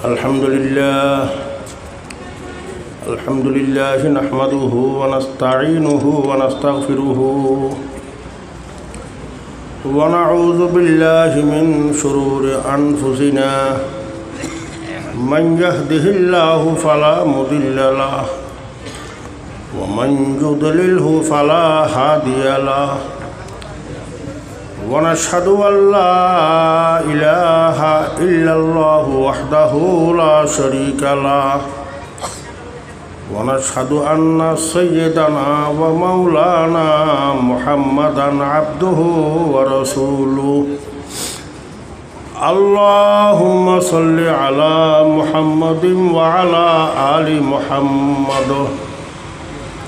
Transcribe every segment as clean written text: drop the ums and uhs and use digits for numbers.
الحمد لله نحمده ونستعينه ونستغفره ونعوذ بالله من شرور أنفسنا من يهده الله فلا مضل له ومن يضلله فلا هادي له ونشهد أن لا إله إلا الله وحده لا شريك له ونشهد أن سيدنا ومولانا محمدا عبده ورسوله اللهم صل على محمد وعلى آل محمد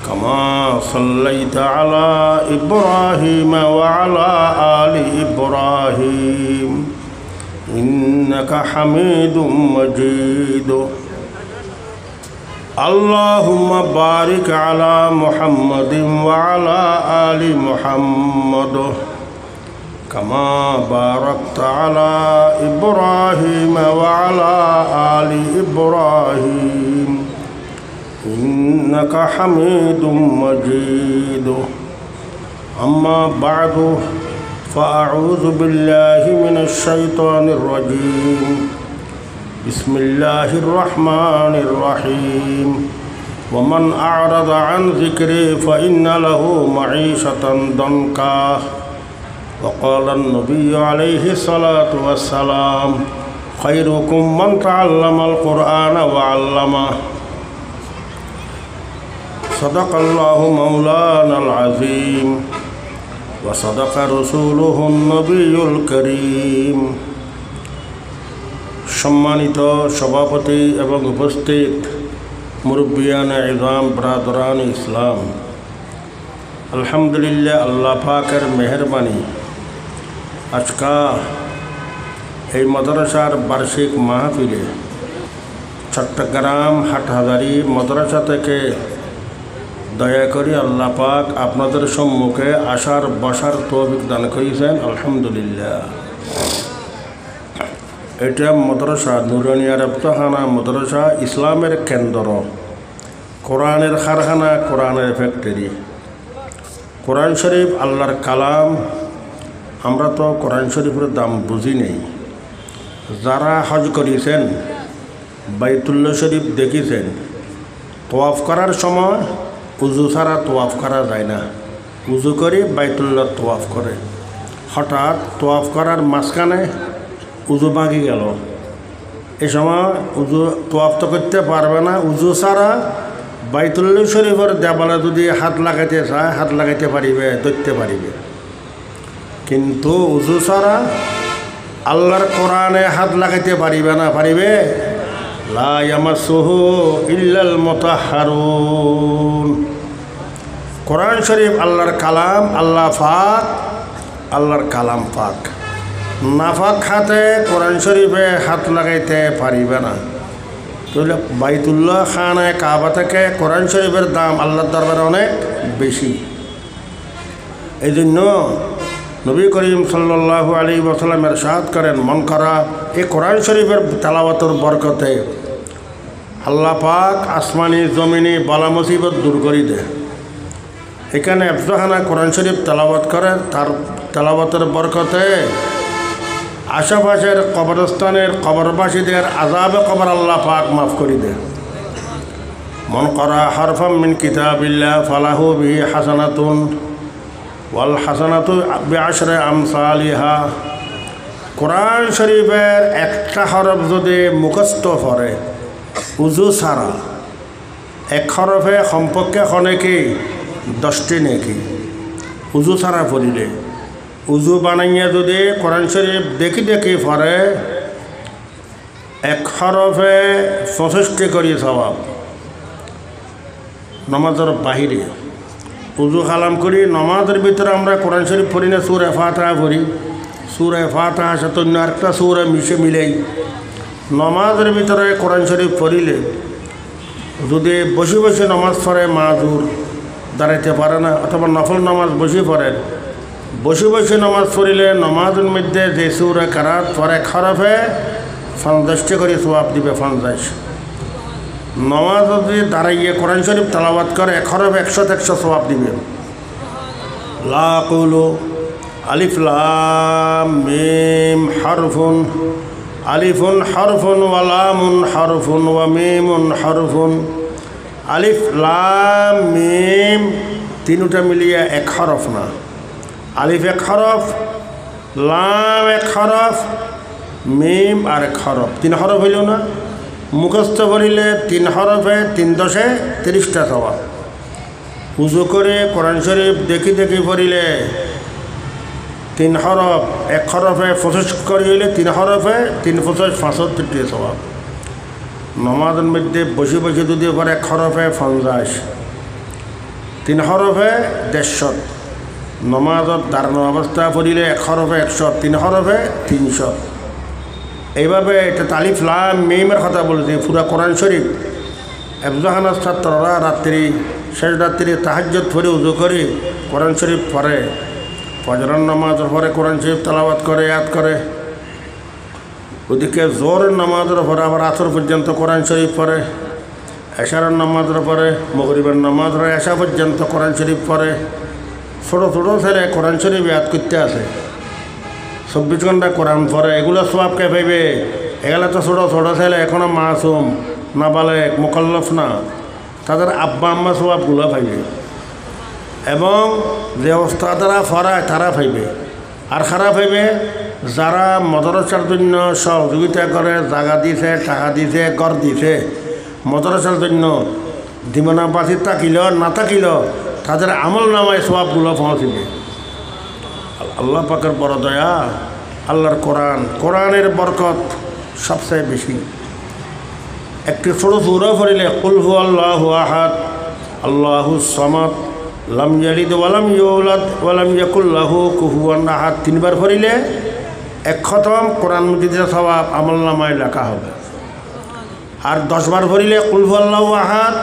كما صليت على إبراهيم وعلى آل إبراهيم إنك حميد مجيد اللهم بارك على محمد وعلى آل محمد كما باركت على إبراهيم وعلى آل إبراهيم إنك حميد مجيد أما بعد فأعوذ بالله من الشيطان الرجيم بسم الله الرحمن الرحيم ومن أعرض عن ذكري فإن له معيشة ضنكا وقال النبي عليه الصلاة والسلام خيركم من تعلم القرآن وعلمه صدق الله مولانا العظيم وصدق رسوله النبي الكريم সম্মানিত সভাপতি এবং উপস্থিত মুরব্বিয়ানে ইজাম ব্রাদরান ইসলাম, আলহামদুলিল্লাহ আল্লাহ পাকের মেহরবানি আজকা এই মাদ্রাসার বার্ষিক মাহফিলে চট্টগ্রাম হাটহাজারী মাদ্রাসা থেকে দয়া করে আল্লাহ পাক আপনাদের সম্মুখে আসার বসার তৌফিক দান করেছেন। আলহামদুলিল্লাহ। এটা মাদ্রাসা নুরানিয়া রপ্তখানা মাদ্রাসা, ইসলামের কেন্দ্র, কোরআনের কারখানা, কোরআনের ফ্যাক্টরি। কোরআন শরীফ আল্লাহর কালাম। আমরা তো কোরআন শরীফের দাম বুঝি নেই। যারা হজ করেছেন, বাইতুল্লাহ শরীফ দেখেছেন, তোয়াফ করার সময় উজু ছাড়া তোয়াফ করা যায় না। উজু করে বাইতুল্লাহ তোয়াফ করে। হঠাৎ তোয়াফ করার মাঝখানে উজু ভাঙি গেল। এ সময় উজু তোয়াফ তো করতে পারবে না। উজু ছাড়া বাইতুল্লাহ শরীফের দেওয়ালে যদি হাত লাগাইতে চায় হাত লাগাইতে পারিবে, ধরতে পারিবে। কিন্তু উজু ছাড়া আল্লাহর কোরআনে হাত লাগাইতে পারিবে না। পারিবে? লা ইয়ামাসসুহু ইল্লাল মুতাহহারুন। কোরআন শরীফ আল্লাহর কালাম, আল্লাহ পাক, আল্লাহর কালাম পাক। নাফাক হাতে কোরআন শরীফে হাত লাগাইতে পারিবে না। তাহলে বাইতুল্লাহ খানায় কাবা থেকে কোরআন শরীফের দাম আল্লাহর দরবারে অনেক বেশি। এই জন্য নবী করিম সাল্লাল্লাহু আলাইহি ওয়াসাল্লাম ইরশাদ করেন, মন করা এই কোরআন শরীফের তেলাওয়াতের বরকতে আল্লাহ পাক আসমানি জমিনি বালা মুসিবত দূর করে দেয়। এখানে এফজাখানা কোরআন শরীফ তেলাওয়াত করে, তার তেলাওয়াতের বরকতে আশেপাশের কবরস্থানের কবরবাসীদের আযাবে কবর আল্লাহ পাক মাফ করে দেয়। মন করা হরফাম মিন কিতাবিল্লাহ ফালাহু বিহি হাসানাতুন ওয়াল হাসানাতু বিআশরি আমসালিহা। কোরআন শরীফের একটা হরফ যদি মুখস্থ করে উজু ছাড়া, এক হরফে সম্পর্কে হনেকি 10টি নেকি। উজু ছাড়া পড়িলে, উজু বানাইয়া যদি কোরআন শরীফ দেখি দেখি পড়ে, এক হরফে 65টি করি সওয়াব। নমাজের বাহিরে উজু খালাম করি, নমাজের ভিতরে আমরা কোরআন শরীফ পড়ি না, সূরা ফাতিহা পড়ি। সূরা ফাতিহার সাথে অন্য আরেকটা সূরা মিলাই নমাজের ভিতরে কোরআন শরীফ পড়িলে, যদি বসে বসে নমাজ পড়ে মাযুর, দাঁড়াইতে পারে না, অথবা নফল নামাজ বসে পড়েন, বসে বসে নামাজ পড়িলে নামাজের মধ্যে যে সূরা কারাত পরে খরফে 50টা করে সওয়াব দিবে 50। নামাজ যদি দাঁড়াইয়ে কোরআন শরীফ তেলাওয়াত করে 1 হরফ 100 সওয়াব দিবে। লা আকুলু আলিফ লাম মিম হারফুন, আলিফুন হরফুন ওয়া লামুন হরফুন ওয়া মিমুন হরফুন। আলিফ লাম মিম তিনটা মিলিয়ে 1 হরফ না, আলিফ 1 হরফ, লাম 1 হরফ, মিম আর 1 হরফ, 3 হরফ হইল না? মুখস্থ করিলে 3 হরফে 3 দশে 30টা সওয়াব। উজু করে কোরআন শরীফ দেখি দেখি পড়িলে 3 হরফ, 1 হরফে 25 করিলে 3 হরফে 3 25 75টি সওয়াব। নমাজের মধ্যে বসে বসে যদি পরে 1 হরফে 50, 3 হরফে 150। নমাজত দাঁড়ানো অবস্থা পড়িলে 1 হরফে 100, 3 হরফে 300। এইভাবে এটা আলিফ লাম মিমের কথা বলছি। পুরা কোরআন শরীফ এফজাহানার ছাত্ররা রাত্রি শেষ রাত্রি তাহাজ্জুদ পড়ে উজু করে কোরআন শরীফ পড়ে, ফজরের নামাজের পরে কোরআন শরীফ তেলাওয়াত করে, ইয়াদ করে। ওদিকে জোহরের নামাজের পরে আবার আসর পর্যন্ত কোরআন শরীফ পড়ে, এশারের নামাজের পরে মাগরিবের নামাজের এশা পর্যন্ত কোরআন শরীফ পড়ে। ছোটো ছোটো ছেলে কোরআন শরীফ ইয়াদ করতে আছে, 24 ঘন্টা কোরআন পড়ে। এগুলো সওয়াব কে পাইবে? এগুলো তো ছোটো ছোটো ছেলে, এখনও মাসুম, নাবালেগ, মুকাল্লাফ না, তাদের আব্বা আম্মা সওয়াবগুলো পাইবে। এবং যে ওস্তাদরা পড়ায় তারা পাইবে। আর খারাপ হইবে যারা মাদ্রাসার জন্য সহযোগিতা করে, জায়গা দিছে, টাকা দিছে, ঘর দিছে, মাদ্রাসার জন্য দিমনাবাসী থাকিল না থাকিল তাদের আমল নামায় সওয়াবগুলো পৌঁছিবে। আল্লাহ পাকের বড় দয়া, আল্লাহর কোরআন, কোরআনের বরকত সবচেয়ে বেশি। একটি ছোটো সূরা পড়িলে কুল হুয়াল্লাহু আহাদ আল্লাহুস সামাদ লাম ইয়ালিদ ওয়ালাম ইউলাদ ওয়ালাম ইয়াকুল লাহু কুফুয়ান আহাদ 3 বার পড়িলে 1 খতম কোরআন মজিদের সওয়াব আমলনামায় লেখা হবে। আর 10 বার পড়িলে কুল হুয়াল্লাহু আহাদ,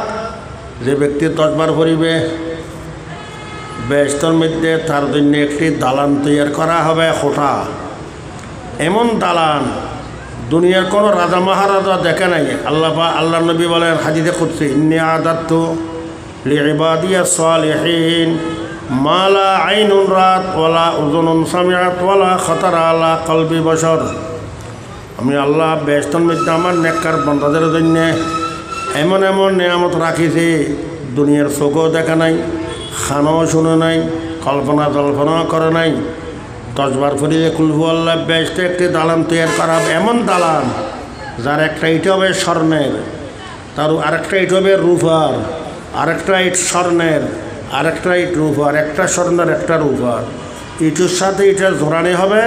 যে ব্যক্তি 10 বার পড়িবে বেহেশতের মধ্যে তার জন্য একটি দালান তৈরি করা হবে, খোটা। এমন দালান দুনিয়ার কোনো রাজা মহারাজা দেখে নাই। আল্লাহ নবী বলেন হাদিসে কুদসি, ইন্নী আদাতু লিইবাদিয়া সালিহিন মা লা আইনুন রাত ওয়ালা উযুনুন সামিআত ওয়ালা খাতারা আলা কলবি বশর। আমি আল্লাহ বেহেশতের মধ্যে আমার নেককার বান্দাদের জন্য এমন এমন নিয়ামত রাখিছি দুনিয়ার চোখও দেখা নাই, খানাও শুনে নাই, কল্পনা জল্পনাও করে নাই। 10 বার পড়িলে কুল হুয়াল্লাহ বেহেশতে একটি দালান তৈরি করা হবে। এমন দালান যার একটা ইট হবে স্বর্ণের, তার আরেকটা ইট হবে রূপার, আরেকটা ইট স্বর্ণের, আরেকটা ইট রূপার, একটা স্বর্ণের একটা রূপার। ইটের সাথে ইটের জোড়ানি হবে।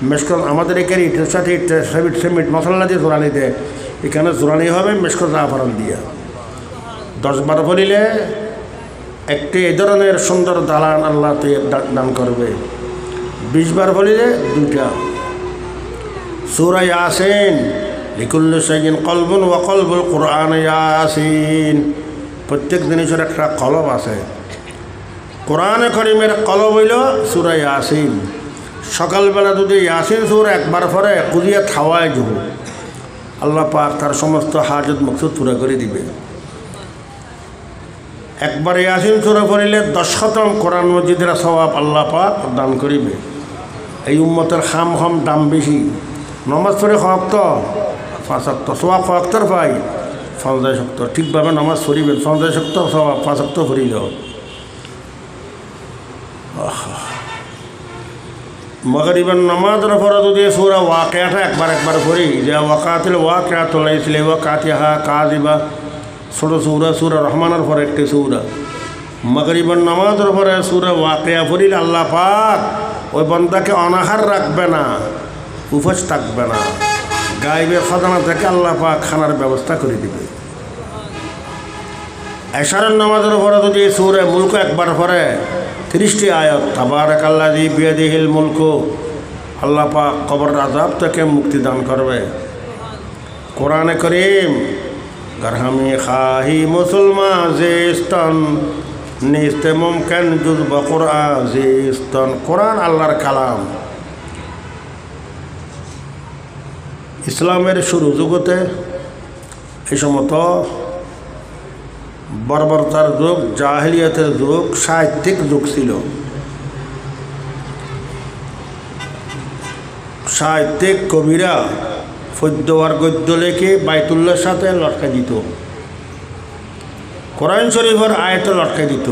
মেশকল আমাদের এখানে ইটের সাথে ইট সিমেন্ট মশলা দিয়ে জোড়ানি দেয়, এখানে জোড়ানি হবে মেশকল জাফরান দিয়ে। 10 বার পড়িলে একটি এই ধরনের সুন্দর দালান আল্লাহ দান করবে। 20 বার পড়িলে 2টা। সূরা ইয়াসিন লিকুল্লি শাইইন কলবুন ওয়া কলবুল কুরআন ইয়াসিন। প্রত্যেক জিনিসের একটা কলব আছে। কোরআনে কারীমের কলব হইল সূরা ইয়াসিন। সকালবেলা যদি ইয়াসিন সূরা একবার পড়ে কুজিয়ে খাওয়ায় যাব, আল্লাহ পাক তার সমস্ত হাজত মকসুদ পুরা করে দিবে। একবার ইয়াসিন সূরা পড়িলে 10 খতম কোরআন মজিদের সওয়াব আল্লাহ পাক দান করিবে। এই উম্মতের খাম দাম বেশি। নমাজ পড়ে হক 5 ওয়াক্ত সওয়াব ওয়াক্তর পাই 50 ওয়াক্ত। ঠিকভাবে নমাজ পড়িবেন 50 ওয়াক্ত সওয়াব 5 ওয়াক্ত পড়িল। মাগরিবের নামাজের পরে যদি সূরা ওয়াকিয়াটা একবার পড়ি, যে ওয়াকাতিল ওয়াকিয়াতু লাইসা লিওয়াকাতিহা কাযিবা, ছোটো সূরা রহমানের পরে একটি সূরা। মাগরিবের নামাজের পরে সূরা ওয়াকিয়া পড়িলে আল্লাহ পাক ওই বান্দাকে অনাহার রাখবে না, উপোস থাকবে না, গায়েবের খাজানা থেকে আল্লাহ পাক খানার ব্যবস্থা করে দিবে। এশারের নামাজের পরে যদি সূরা মুলক একবার পড়ে 30টি আয়াত, তাবারাকাল্লাযী বিয়াদিহিল মুলকু, আল্লাহ পাক কবরের আযাব থেকে মুক্তি দান করবে। কোরআনে কারীম গরহামি খাহি মুসলমান জিস্তান নিস্তে মুমকিন জুজবা কুরআন জিস্তান। কোরআন আল্লাহর কালাম। ইসলামের শুরু যুগতে এই সমত বর্বরতার যুগ, জাহিলিয়াতের যুগ, সাহিত্যিক যুগ ছিল। সাহিত্যিক কবিরা পদ্য আর গদ্য লেখে বাইতুল্লাহর সাথে লটকা দিত, কোরআন শরীফের আয়াতে লটকা দিত।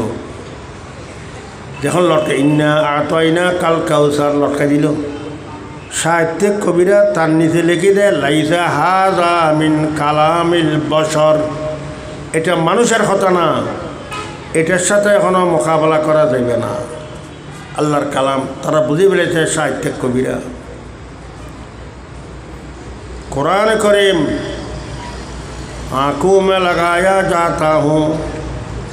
যখন লটকা ইন্না আতয়না কাল কাউসার লটকা দিল, সাহিত্যিক কবিরা তার নিচে লিখে দেয় লাইসা হাযা মিন কালামিল বশর, এটা মানুষের কথা না, এটার সাথে এখনো মোকাবেলা করা যাবে না, আল্লাহর কালাম। তারা বুঝে ফেলেছে সাহিত্যিক কবিরা। कुरान करीम आँखों में लगाया जाता हूँ,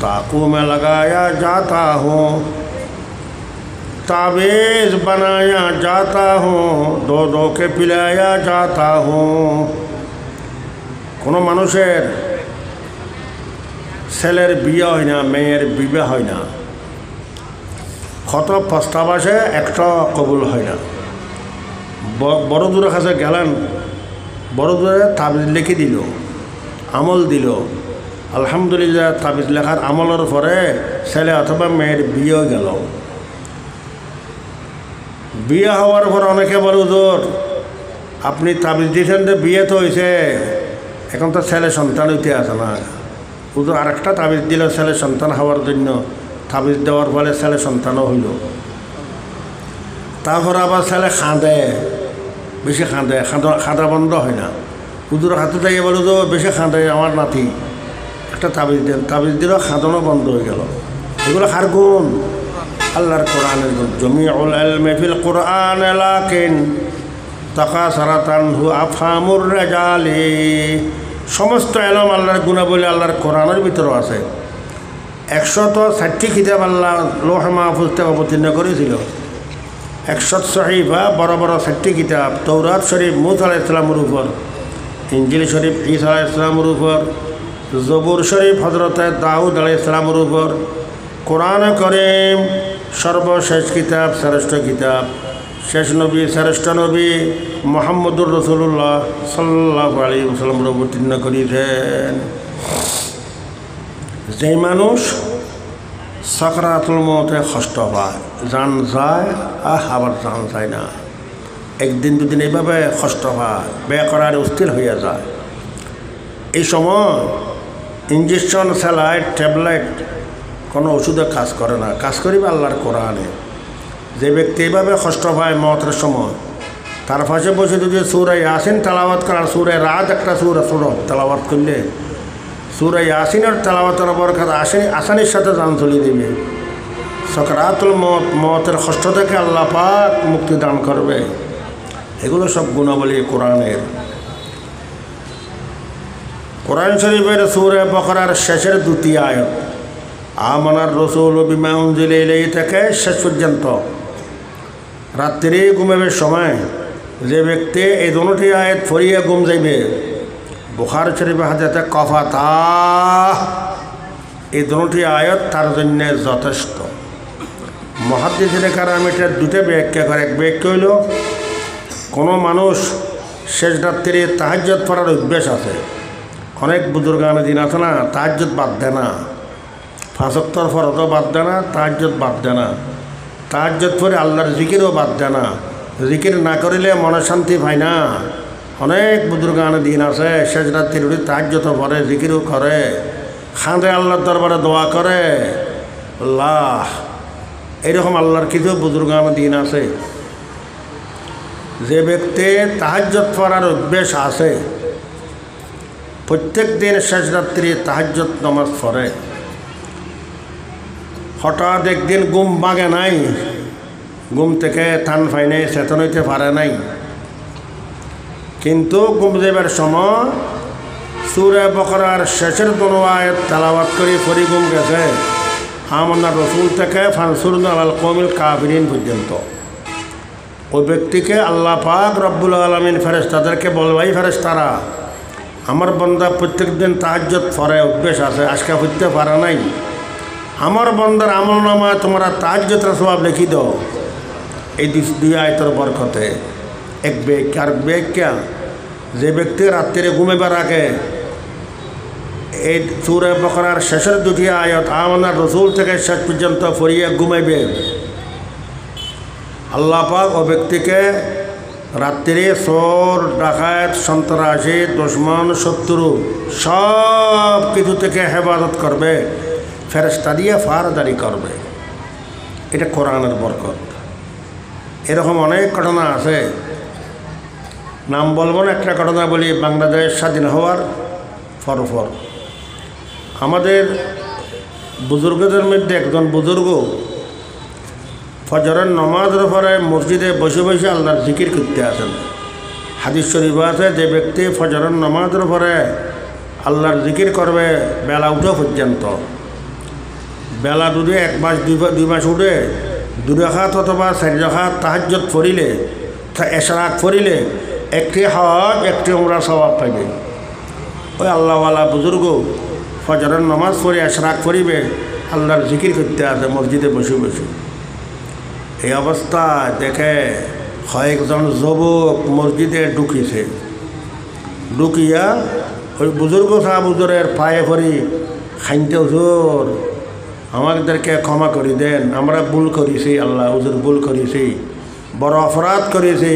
ताकों में लगाया जाता हूँ, ताबीज़ बनाया जाता हूँ, दो दो के पिलाया जाता हूँ। কোনো মানুষের ছেলের বিয়ে হয় না, মেয়ের বিবাহ হয় না, কত প্রস্তাব আসে, একটা কবুল হয় না। বড় দূরের কাছে গেলেন, বড় দূরে তাবিজ লিখে দিল, আমল দিল, আলহামদুলিল্লাহ তাবিজ লেখার আমলের পরে ছেলে অথবা মেয়ের বিয়ে গেল। বিয়ে হওয়ার পর অনেকে বলে হুজুর আপনি তাবিজ দিয়েছেন যে বিয়ে তো হয়েছে, এখন তো ছেলে সন্তান হইতে আসে না। হুজুর আরেকটা তাবিজ দিল ছেলে সন্তান হওয়ার জন্য, তাবিজ দেওয়ার ফলে ছেলে সন্তানও হইল। তারপর আবার ছেলে কাঁদে, বেশি কাঁদে, খাঁদা বন্ধ হয় না। হুজুর হাতে থেকে বলো তো বেশি কাঁদে আমার নাতি, একটা তাবিজ দেন, তাবিজ দিল, খাঁদানো বন্ধ হয়ে গেল। এগুলো কার গুণ? আল্লাহর কোরআনের গুণ। জমিউল ইলমি ফিল কোরআন লাকিন তাকাসারাত আনহু আফহামুর রিজালি, সমস্ত এলম আল্লাহর গুণাবলী আল্লাহর কোরআনের ভিতরে আছে। 160টি কিতাব আল্লাহ লৌহ মাহফুজ থেকে অবতীর্ণ করেছিল। 100 সহিফা, বড় বড় 60টি কিতাব, তৌরাত শরীফ মুসা আলাইহিস সালামের উপর, ইনজিল শরীফ ঈসা আলাইহিস সালামের উপর, জবুর শরীফ হযরত দাউদ আলাইহিস সালামের উপর, কোরআন কারীম সর্বশেষ কিতাব, শ্রেষ্ঠ কিতাব, শেষ নবী, শ্রেষ্ঠ নবী মুহাম্মদুর রাসূলুল্লাহ সাল্লাল্লাহু আলাইহি ওয়াসাল্লাম অবতীর্ণ করেছেন। যে মানুষ সাকরাতুল মউতে কষ্ট পায়, জান যায় আবার জান যায় না, একদিন দুদিন এইভাবে কষ্ট পায়, বেকরার অস্থির হইয়া যায়। এই সময় ইঞ্জেকশন, স্যালাইড, ট্যাবলেট কোনো ওষুধে কাজ করে না, কাজ করিবে আল্লাহর কোরআনে। যে ব্যক্তি এইভাবে কষ্ট পায় মওতের সময়, তার পাশে বসে যদি সূরা ইয়াসিন তেলাওয়াত করার, সূরা রাত একটা সূরা তেলাওয়াত করলে, সূরা ইয়াসিনের তেলাওয়াতের বরকত আসানির সাথে জান চলে দেবে। সাকরাতুল মওতের কষ্ট থেকে আল্লাহ পাক মুক্তি দান করবে। এগুলো সব গুণাবলী কোরআনের। কোরআন শরীফের সূরা বাকারার শেষের দুটি আয়াত, আমানার রাসূলু বিমা উনজিলা ইলাইহি থেকে শেষ পর্যন্ত, রাত্রি ঘুমাবার সময় যে ব্যক্তি এই দুটি আয়াত পড়িয়া ঘুম যাইবে, বুখারী শরীফে হাদিসে কাফাতা, এই দুটি আয়াত তার জন্য যথেষ্ট। মুহাদ্দিসিনে কেরাম এটা দুটো ব্যাখ্যা করে। এক ব্যাখ্যা হইল, কোনো মানুষ শেষ রাত্রি তাহাজ্জুদ পড়ার অভ্যাস আছে, অনেক বুজুর্গানে দিন আছে না, তাহাজ্জুদ বাদ দেয় না, 5 ওয়াক্তের ফরজও বাদ দেয় না, তাহাজ্জুদ বাদ দেয় না, তাহাজ্জুদ পড়ে আল্লাহর জিকিরও বাদ দেয় না, জিকির না করিলে মনে শান্তি পায় না। অনেক বুজুর্গানে দিন আছে শেষ রাত্রি উঠে তাহাজ্জুদও পড়ে, জিকিরও করে, খাঁদে আল্লাহর দরবারে দোয়া করে, আল্লাহ। এইরকম আল্লাহর কিছু বুজুর্গানে দিন আছে। যে ব্যক্তি তাহাজ্জুদ পড়ার অভ্যাস আছে, প্রত্যেক দিন শেষ রাত্রি তাহাজ্জুদ নামাজ পড়ে, হঠাৎ একদিন ঘুম ভাঙে নাই, ঘুম থেকে টান পাই নাই, চেতন হইতে পারে নাই, কিন্তু ঘুম যাইবার সময় সূরা বাকারার শেষের দুটো আয়াত তেলাওয়াত করে পড়ি ঘুম গেছে, আমানার রাসূল থেকে ফানসুরনা আলাল কওমিল কাফিরিন পর্যন্ত। ওই ব্যক্তিকে আল্লাহ পাক রব্বুল আলামিন ফেরেশতাদেরকে বলবে, এই ফেরেশতারা, আমার বান্দা প্রত্যেক দিন তাহাজ্জুদ পড়ে, অভ্যাস আছে, আজকে পড়তে পারে নাই, আমার বান্দার আমল নামায় তোমরা তাহাজ্জুদের সওয়াব লিখি দাও। এই দুই আয়াতের বরকতে এক ব্যাখ্যা। আর ব্যাখ্যা যে ব্যক্তি রাত্রে ঘুমাইবার আগে এই সূরা বাকারার শেষের দুটি আয়াত আমানার রাসূল থেকে শেষ পর্যন্ত পড়িয়া ঘুমাইবে, আল্লাহ পাক ও ব্যক্তিকে রাত্রে চোর ডাকাত সন্ত্রাসী দুশমন শত্রু সব কিছু থেকে হেফাজত করবে, ফেরেশতা দিয়ে ফারদারি করবে। এটা কোরআনের বরকত। এরকম অনেক ঘটনা আছে, নাম বলবো না, একটা ঘটনা বলি। বাংলাদেশ স্বাধীন হওয়ার পরপর আমাদের বুজুর্গদের মধ্যে একজন বুজুর্গ ফজরের নামাজের পরে মসজিদে বসে বসে আল্লাহর জিকির করতে আসেন। হাদিস শরীফ আছে, যে ব্যক্তি ফজরের নামাজের পরে আল্লাহর জিকির করবে বেলা উঠে পর্যন্ত, বেলা যদি 1 মাস 2 মাস উঠে 2 রাকাত অথবা 4 রাকাত তাহাজ্জুদ পড়িলে, ইশরাক পড়িলে একটি হজ একটি উমরা সওয়াব পাইবে। ওই আল্লাহওয়ালা বুজুর্গ ফজরের নামাজ পড়ে ইশরাক পড়িবে, আল্লাহর জিকির করতে আসে মসজিদে বসে বসে। এই অবস্থায় দেখে কয়েকজন যুবক মসজিদে ঢুকিছে, ঢুকিয়া ওই বুজুর্গ সাহেব হুজুরের পায়ে পড়ি, খাইতে হুজুর আমাদেরকে ক্ষমা করে দেন, আমরা ভুল করেছি, আল্লাহ হুজুর ভুল করেছি, বড় অপরাধ করেছি,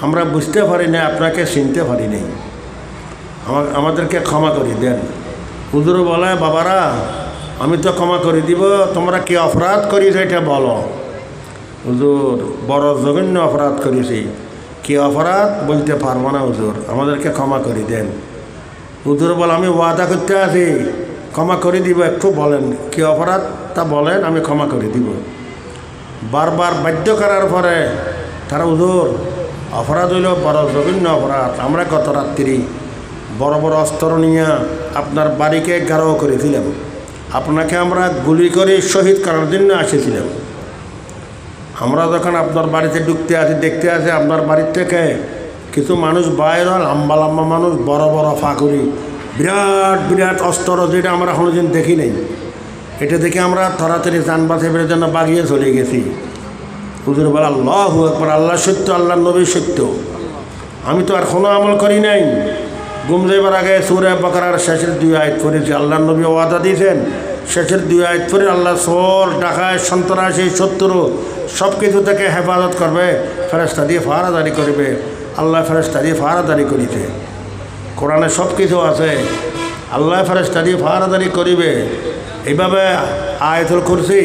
আমরা বুঝতে পারি না, আপনাকে চিনতে পারি নাই, আমাদেরকে ক্ষমা করে দেন। হুজুর বলে, বাবারা আমি তো ক্ষমা করে দিব, তোমরা কি অপরাধ করেছো এটা বলো। হুজুর বড় জঘন্য অপরাধ করেছি। কি অপরাধ বলতে পারবো না হুজুর, আমাদেরকে ক্ষমা করে দেন। হুজুর বলে, আমি ওয়াদা করতে আছি ক্ষমা করে দিব, একটু বলেন কি অপরাধ তা বলেন, আমি ক্ষমা করে দিব। বারবার বাধ্য করার পরে তারা, হুজুর অপরাধ হইল বড় জঘন্য অপরাধ, আমরা গত রাত্রি বড় বড় অস্ত্র নিয়ে আপনার বাড়িকে ঘেরাও করেছিলাম, আপনাকে আমরা গুলি করে শহীদ করার জন্য এসেছিলাম। আমরা যখন আপনার বাড়িতে ঢুকতে আসি, দেখতে আসি আপনার বাড়ির থেকে কিছু মানুষ বাইর, লম্বা লম্বা মানুষ, বড় বড় ফাঁকুরি, বিরাট বিরাট অস্ত্র, যেটা আমরা কোনোদিন দেখি নেই। এটা দেখে আমরা তাড়াতাড়ি যান বাঁচাবের জন্য বাগিয়ে চলে গেছি। হুজুর বলে, আল্লাহু আকবার, আল্লাহ সত্য, আল্লাহ নবী সত্য, আমি তো আর কোনো আমল করি নাই। ঘুম যাইবার আগে সূরা বাকারার শেষের 2 আয়াত পড়েছি, আল্লাহ নবী ওয়াদা দিয়েছেন শেষের 2 আয়াত পড়ে আল্লাহ চোর ডাকাত সন্ত্রাসী শত্রু সব কিছু থেকে হেফাজত করবে, ফেরেশতা দিয়ে ফারাদারি করবে। আল্লাহ ফেরেশতা দিয়ে ফারাদারি করিতে, কোরআনে সব কিছু আছে, আল্লাহ ফেরেশতা দিয়ে ফারাদারি করিবে। এইভাবে আয়াতুল কুরসি,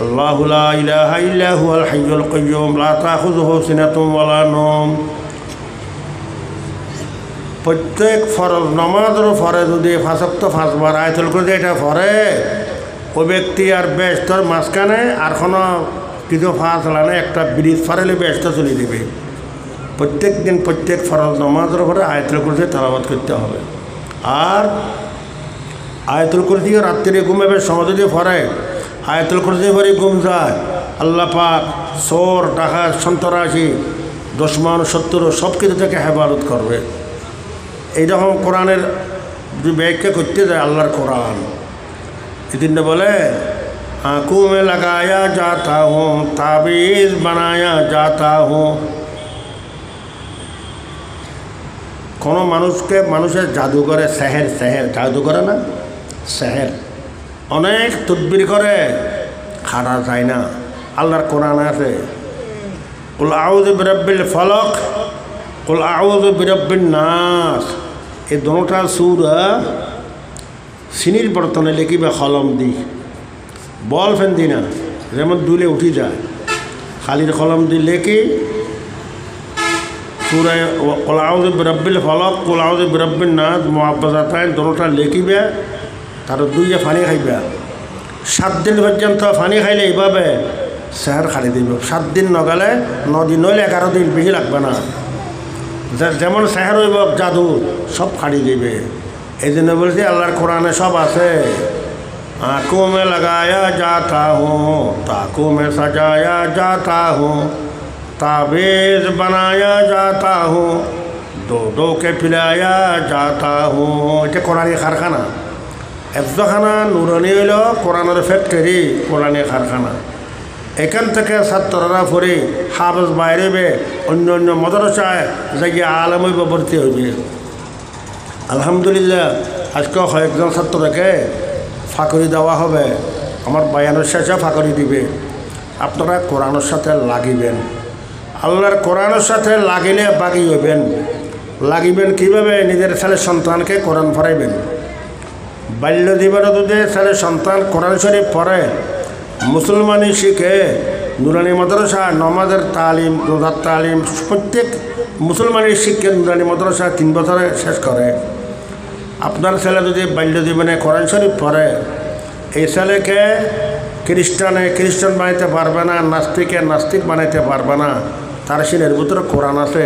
আল্লাহু লা ইলাহা ইল্লা হুয়াল হাইয়ুল কাইয়্যুম লা তাখুযুহু সিনাতুন ওয়ালা নাওম। প্রত্যেক ফরজ নামাজের পরে যদি 5 ওয়াক্ত 5 বার আয়াতুল কুরসি এটা পড়ে, ওই ব্যক্তি আর বেহেশতের মাঝখানে আর কোনো কিছু ফাঁসলা না, একটা ব্রিজ ফারেলে বেহেশতে চলে দেবে। প্রত্যেক দিন প্রত্যেক ফরজ নামাজের পরে আয়াতুল কুরসি তেলাওয়াত করতে হবে। আর আয়াতুল কুরসি রাত্রে ঘুমাবে সময় যদি পড়ে, আয়াতুল কুরসি পরে ঘুম যায়, আল্লাহ পাক চোর ডাকাত সন্ত্রাসী দুশমন শত্রু সব কিছু থেকে হেফাজত করবে। এইরকম কোরআনের যে ব্যাখ্যা করতে যায় আল্লাহর কোরআন, এই জন্য বলে आँखों में लगाया जाता हूँ, ताबीज़ बनाया जाता हूँ। কোনো মানুষকে মানুষের জাদু করে, সেহের সেহের জাদু করে না, সেহের অনেক তদবির করে, খারা যায় না। আল্লাহর কোরআন আছে, কুল আউযু বিরাব্বিল ফালাক, কুল আউযু বিরাব্বিন নাস। এই দুটোটা সূরা চিনির বর্তনে লিখিবে কলম দি, বল ফেন দি না, যেমন দুলে উঠি যায়, খালির কলম দি লেখি সূরা কুল আউযু বিরাব্বিল ফালাক, কুল আউযু বিরাব্বিন নাস মুআব্বাযাতাইন, দুটোটা লিখিবে, তার 2 পানি খাইবে। 7 দিন পর্যন্ত পানি খাইলে এইভাবে সেহের খালি দিব। 7 দিন নগেলে 9 দিন হইলে 11 দিন, বেশি লাগবে না। যেমন সেহের হইব জাদু সব খাড়ি দিবে। এই জন্য বলছি আল্লাহর কোরআনে সব আছে। आँखों में लगाया जाता हूँ, ताकों में सजाया जाता हूँ, ताबीज़ बनाया जाता हूँ, दो दो के पिलाया जाता हूँ। এটা কোরআনী কারখানা, এফজখানা নুরানি হইল কোরআনের ফ্যাক্টরি, কোরআনী কারখানা। এখান থেকে ছাত্ররা পড়ে হাফেজ বাইরেবে অন্য অন্য মাদ্রাসায় যাইয়া আলেম হইব ভর্তি হইবে। আলহামদুলিল্লাহ আজকে কয়েকজন ছাত্রকে ফাঁকরি দেওয়া হবে, আমার বায়ানের শেষে ফাঁকরি দিবে। আপনারা কোরআনের সাথে লাগিবেন, আল্লাহর কোরআনের সাথে লাগিলে বাগি হইবেন। লাগিবেন কীভাবে? নিজের ছেলে সন্তানকে কোরআন পড়াইবেন। বাল্য জীবনে যদি ছেলে সন্তান কোরআন শরীফ পড়ে, মুসলমানি শিখে, নুরানি মাদ্রাসা নমাজের তালিম, রোজার তালিম, প্রত্যেক মুসলমানি শিখে নুরানি মাদ্রাসা 3 বছরে শেষ করে। আপনার ছেলে যদি বাল্য জীবনে কোরআন শরীফ পড়ে, এই ছেলেকে খ্রিস্টান বানাইতে পারবে না, নাস্তিক বানাইতে পারবে না। তার সিনের ভিতরে কোরআন আছে।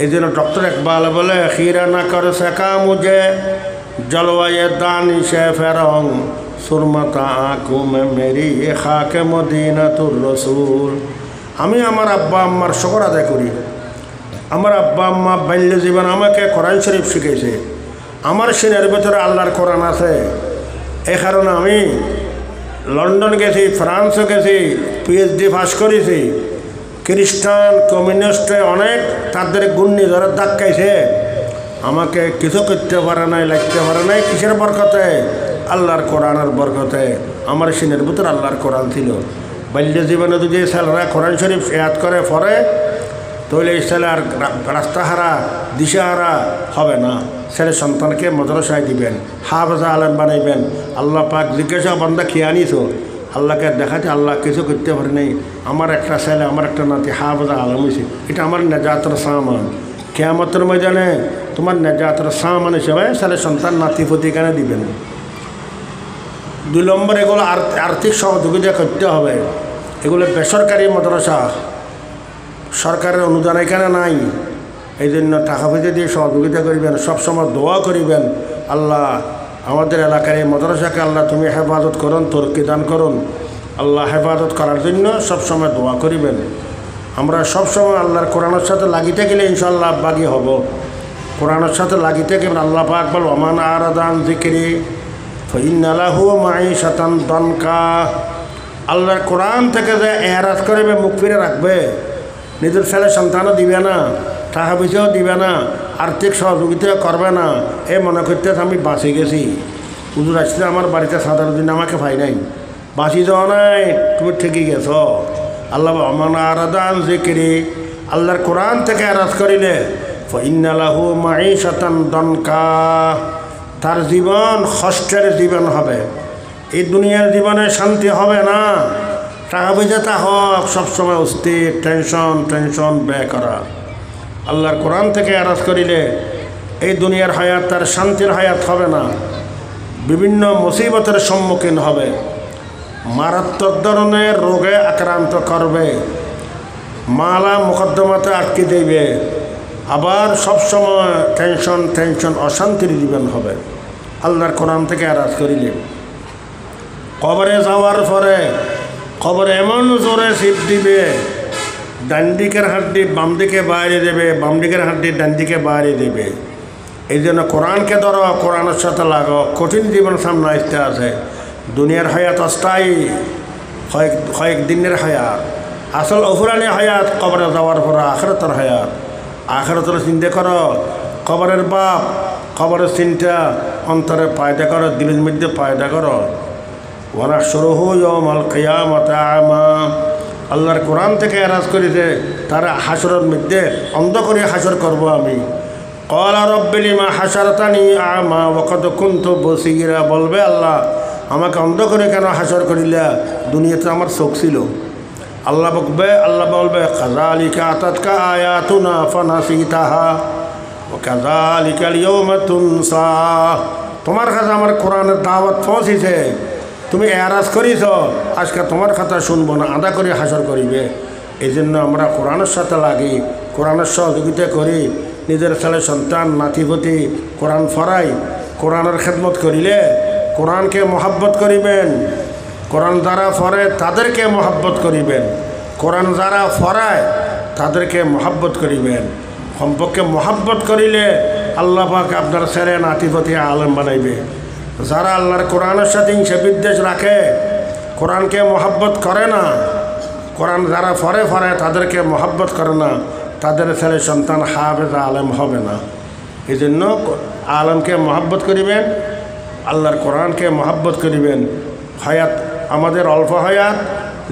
এই জন্য ডক্টর ইকবাল বলে, খিরা না করে শেখা মুঝে জলওয়ায়ে দানি সে ফেরং সুরমাতা আঁকু মে মেরি খাকে মদিনাতুর রসুল। আমি আমার আব্বা আম্মার শুকর আদায় করি। আমার আব্বা আম্মা বাল্য জীবন আমাকে কোরআন শরীফ শিখেছে। আমার সিনের ভিতরে আল্লাহর কোরআন আছে। এই কারণে আমি লন্ডন গেছি, ফ্রান্সও গেছি, PhD পাস করেছি। খ্রিস্টান কমিউনিস্টে অনেক তাদের গুন্নি ধরে ধাক্কাইছে, আমাকে কিছু করতে পারে নাই, লাগতে পারে নাই। কিসের বরকতে? আল্লাহর কোরআনের বরকতে। আমার সিনের ভিতরে আল্লাহর কোরআন ছিল। বাল্য জীবনে যদি ছেলেরা কোরআন শরীফ ইয়াদ করে পড়ে, তাহলে এই ছেলে আর রাস্তাহারা দিশাহারা হবে না। ছেলে সন্তানকে মাদ্রাসায় দিবেন, হাফেজা আলেম বানাইবেন। আল্লাহ পাক জিজ্ঞাসা, বান্দা খেয়ে আনিছো? আল্লাহকে দেখাতে আল্লাহ কিছু করতে পারে নাই। আমার একটা ছেলে, আমার একটা নাতি হাফেজা আলেম হয়েছে, এটা আমার নেজাতের সামান। কিয়ামতের ময়দানে তোমার নেজাতের সামান হিসেবে ছেলে সন্তান নাতি পুতি কেন দিবেন। 2 নম্বর, এগুলো আর্থিক সহযোগিতা করতে হবে। এগুলো বেসরকারি মাদ্রাসা, সরকারের অনুদান এখানে নাই। এই জন্য টাকা পয়সা দিয়ে সহযোগিতা করিবেন, সবসময় দোয়া করিবেন, আল্লাহ আমাদের এলাকার এই মাদ্রাসাকে আল্লাহ তুমি হেফাজত করুন, তরকি দান করুন। আল্লাহ হেফাজত করার জন্য সবসময় দোয়া করিবেন। আমরা সবসময় আল্লাহর কোরআনের সাথে লাগিতে গেলে ইনশাআল্লাহ বাগি হব। কোরআনের সাথে লাগিতে গেলে আল্লাহ পাক বল, ওমান আরাদান যিকরি ফাইন্না লাহু মাঈশাতান দানকা। আল্লাহর কোরআন থেকে যে এরাজ করবে, মুখ ফিরে রাখবে, নিজের ছেলে সন্তানও দিবে না, টাকা পয়সাও দিবে না, আর্থিক সহযোগিতা করবে না। এ মনে করতে আমি বাঁচে গেছি, হুজুর আসছে আমার বাড়িতে সাধারণ দিন আমাকে পাই নাই, বাঁচি যাওয়া নাই, তুমি ঠিকই গেছ। আল্লাহ ওমান আরাদান যিকরি, আল্লাহর কোরআন থেকে এরাজ করিলে ফাইন্না লাহু মাঈশাতান দানকা, তার জীবন কষ্টের জীবন হবে। এই দুনিয়ার জীবনে শান্তি হবে না। টাকা পয়সা তা হোক, সবসময় অস্থির, টেনশন ব্যয় করা। আল্লাহর কোরআন থেকে এরাজ করিলে এই দুনিয়ার হায়াত তার শান্তির হায়াত হবে না, বিভিন্ন মুসিবতের সম্মুখীন হবে, মারাত্মক ধরনের রোগে আক্রান্ত করবে, মালা মুকদ্দমাতে আটকে দেবে, আবার সবসময় টেনশন অশান্তির জীবন হবে। আল্লাহর কোরআন থেকে এরাজ করিলে কবরে যাওয়ার পরে কবরে এমন জোরে সিপ দিবে, ডান দিকের হাড্ডি বাম দিকে বাইরে দেবে, বাম দিকের হাড্ডি ডান দিকে বাইরে দেবে। এই জন্য কোরআনকে ধরো, কোরআনের সাথে লাগো। কঠিন জীবন সামনে আসতে আছে। দুনিয়ার হায়াত অস্থায়ী, কয়েক দিনের হায়াত। আসল অফুরানি হায়াত কবরে যাওয়ার পরে আখিরাতের হায়াত। আখিরাতের চিন্তা করো, কবরের বাপ, কবরের চিন্তা অন্তরে পায়দা করো, দিলের মধ্যে পায়দা করো। ওয়ানাহশুরুহু ইয়াওমাল কিয়ামাতি আমা, আল্লাহর কোরআন থেকে এরাজ করেছে তারা হাসরের মধ্যে অন্ধ করে হাসর করব আমি। ক্বালা রাব্বি লিমা হাশারতানি আমা ওয়া ক্বাদ কুনতু বসীরা, বলবে আল্লাহ আমাকে অন্ধ করে কেন হাসর করিলা, দুনিয়াতে আমার চোখ ছিল। আল্লাহ বলবে কাযালিকা আতাতকা আয়াতুনা ফানাসিতাহা ওয়া কাযালিকাল ইয়াওমা তুনসা, তোমার কাছে আমার কোরআনের দাওয়াত পৌঁছেছে, তুমি এরাজ করিস, আজকে তোমার কথা শুনবো না, আদা করে হাসর করিবে। এই জন্য আমরা কোরআনের সাথে লাগি, কোরআনের সহযোগিতা করি, নিজের ছেলে সন্তান নাতিপতি কোরআন ফরাই। কোরআনের খেদমত করিলে কোরআনকে মহাব্বত করিবেন। কোরআন যারা ফরে তাদেরকে মহাব্বত করিবেন, কোরআন যারা ফরায় তাদেরকে মহাব্বত করিবেন। সম্পর্কে মহাব্বত করিলে আল্লাহ পাক আপনার ছেলে নাতিপতি আলেম বানাইবে। যারা আল্লাহর কোরআনের সাথে হিংসা বিদ্বেষ রাখে, কোরআনকে মহাব্বত করে না, কোরআন যারা পড়ে তাদেরকে মহব্বত করে না, তাদের ছেলে সন্তান হাফেজ আলেম হবে না। এই জন্য আলেমকে মহব্বত করিবেন, আল্লাহর কোরআনকে মহব্বত করিবেন। হায়াত আমাদের অল্প হায়াত,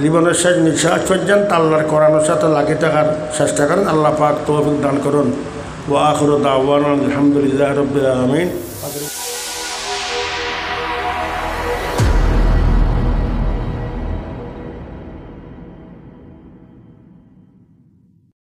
জীবনের শেষ নিঃশ্বাস পর্যন্ত আল্লাহর কোরআনের সাথে লাগিয়ে থাকার চেষ্টা করেন। আল্লাহ পাক তৌফিক দান করুন। ওয়া আখিরু দাওয়ানা আলহামদুলিল্লাহি রাব্বিল আলামিন।